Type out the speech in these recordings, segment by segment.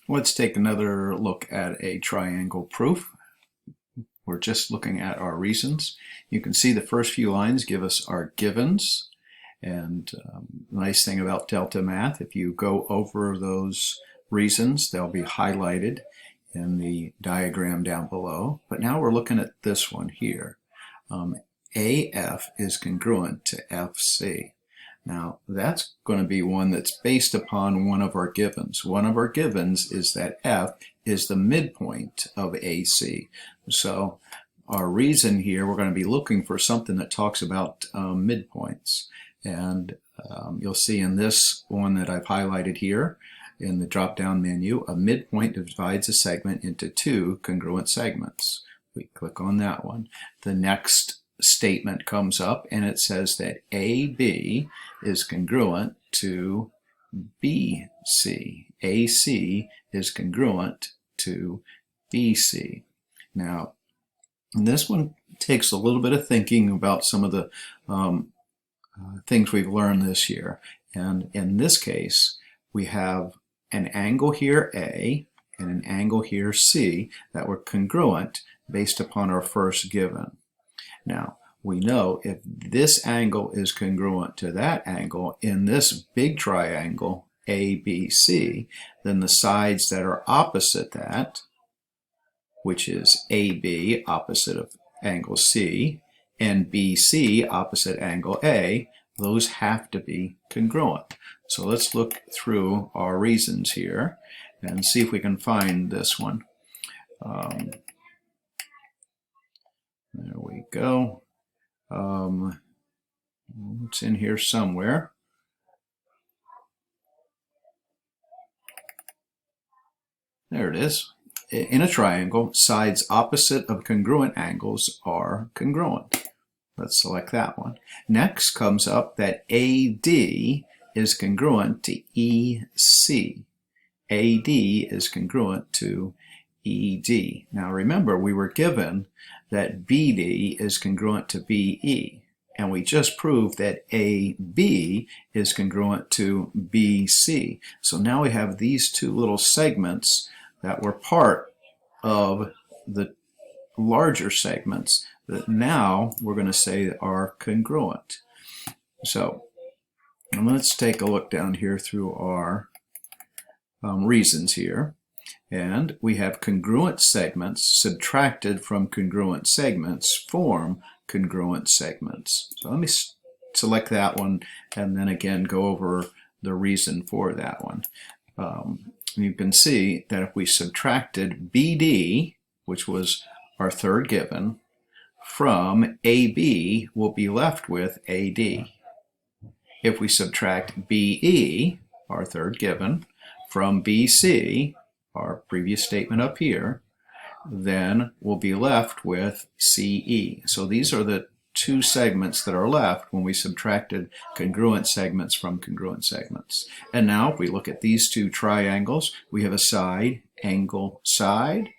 Let's take another look at a triangle proof. We're just looking at our reasons. You can see the first few lines give us our givens. And the nice thing about Delta Math, if you go over those reasons, they'll be highlighted in the diagram down below. But now we're looking at this one here. AF is congruent to FC. Now, that's going to be one that's based upon one of our givens. One of our givens is that F is the midpoint of AC. So our reason here, we're going to be looking for something that talks about midpoints. And you'll see in this one that I've highlighted here in the drop-down menu, a midpoint divides a segment into two congruent segments. We click on that one. The next statement comes up and it says that AB is congruent to BC. AC is congruent to BC. Now, this one takes a little bit of thinking about some of the things we've learned this year. And in this case, we have an angle here A and an angle here C that were congruent based upon our first given. Now, we know if this angle is congruent to that angle in this big triangle ABC, then the sides that are opposite that, which is AB opposite of angle C, and BC opposite angle A, those have to be congruent. So let's look through our reasons here and see if we can find this one. There we go. It's in here somewhere. There it is. In a triangle, sides opposite of congruent angles are congruent. Let's select that one. Next comes up that AD is congruent to EC. AD is congruent to ED. Now remember, we were given that BD is congruent to BE. And we just proved that AB is congruent to BC. So now we have these two little segments that were part of the larger segments that now we're going to say are congruent. So let's take a look down here through our reasons here. And we have congruent segments subtracted from congruent segments form congruent segments. So let me select that one and then again go over the reason for that one. You can see that if we subtracted BD, which was our third given, from AB, we'll be left with AD. If we subtract BE, our third given, from BC, our previous statement up here, then we'll be left with CE. So these are the two segments that are left when we subtracted congruent segments from congruent segments. And now if we look at these two triangles, we have a side, angle, side,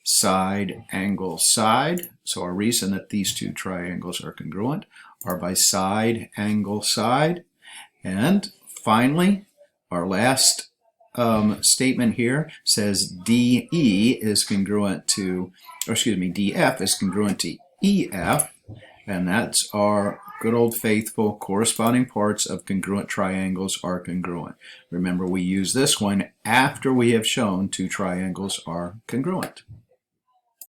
side, angle, side. So our reason that these two triangles are congruent are by side, angle, side. And finally, our last statement here says DE is congruent to, or excuse me, DF is congruent to EF, and that's our good old faithful corresponding parts of congruent triangles are congruent. Remember, we use this one after we have shown two triangles are congruent.